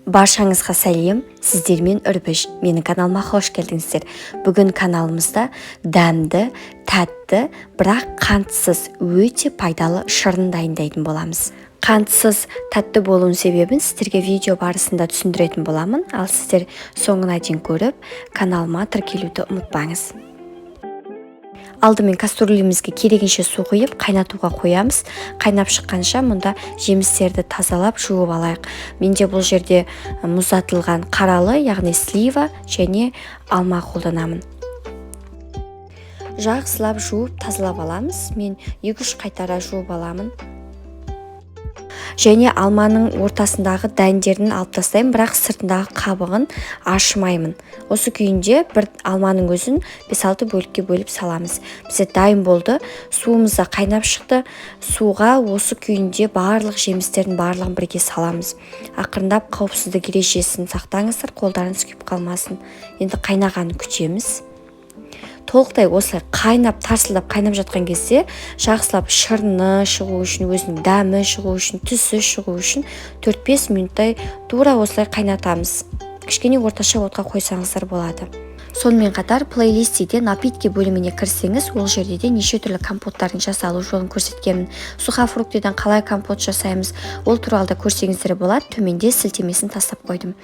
Баршаңызға сәлем, сіздермен Үрбіш. Менің каналыма қош келдіңіздер. Бүгін каналымызда дәмді, тәтті, бірақ қантсыз өте пайдалы шырын дайындайтын боламыз. Қантсыз тәтті болуының себебін сіздерге видео барысында түсіндіретін боламын. Ал сіздер соңына дейін көріп, каналыма тіркелуді ұмытпаңыз. Алдымен кастрюлемізге керегенше су құйып қайнатуға қоямыз. Қайнап шыққанша мұнда жемістерді тазалап жуып алайық. Менде бұл жерде мұздатылған қаралы, яғни слива және алма қолданамын. Жақсылап жуып тазалап аламыз. Мен 2-3 қайтара жуып аламын. Және алманың ортасындағы дәндерін алып тастаймын, бірақ сыртындағы қабығын ашымаймын. Осы күйінде бір алманың өзін 5-6 бөлікке бөліп саламыз. Бізде дайын болды. Суымыз да қайнап шықты. Суға осы күйінде барлық жемістердің барлығын бірге саламыз. Ақырындап қауіпсіздік ережесін сақтаңыздар, қолдарыңыз күйіп қалмасын. Енді қайнағанын күтеміз. Толықтай осылай қайнап, тарсылдап қайнап жатқан кезде жақсылап шырыны шығу үшін, өзінің дәмі шығу үшін, түсі шығу үшін 4-5 минуттай тура осылай қайнатамыз. Кішкене орташа отқа қойсаңыздар болады. Сонымен қатар плейлистеде напитки бөліміне кірсеңіз, ол жерде де неше түрлі компоттардың жасалу жолын көрсеткенмін. Сухофруктиден қалай компот жасаймыз, ол туралы да көрсеңіздер болады. Төменде сілтемесін тастап қойдым.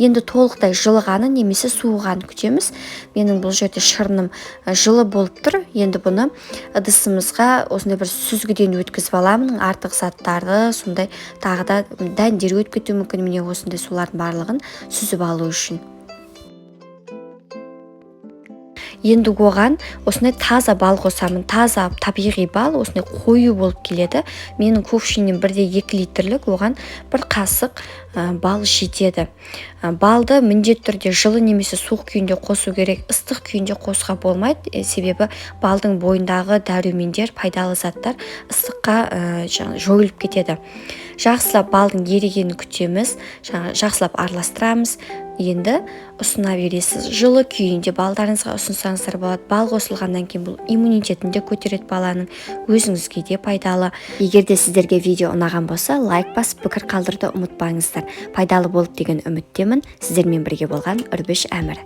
Енді толықтай жылығаны немесе суығаны күтеміз. Менің бұл жерде шырыным жылы болып тұр. Енді бұны ыдысымызға осындай бір сүзгіден өткізіп аламын. Артық заттарды, сондай тағы да дәндер өтіп кетуі мүмкін. Міне осындай сулардың барлығын сүзіп алу үшін. Енді оған осындай таза бал қосамын. Таза табиғи бал, осындай қою болып келеді. Менің ковшинем 1,2 литрлік, оған бір қасық бал жетеді. Балды міндетті түрде жылы немесе суық күйінде қосу керек. Ыстық күйінде қосуға болмайды, себебі балдың бойындағы дәрумендер, пайдалы заттар ыстыққа жойылып кетеді. Жақсылап балдың ерігенін күтеміз, жақсылап араластырамыз. Енді ұсына бересіз. Жылы күйінде балдарыңызға ұсынсаңыздар болады. Бал қосылғаннан кейін бұл иммунитетін де көтереді баланың, өзіңізге де пайдалы. Егер де сіздерге видео ұнаған болса, лайк басып пікір қалдыруды ұмытпаңыздар. Пайдалы болды деген үміттемін. Сіздермен бірге болған Үрбіш Әмір.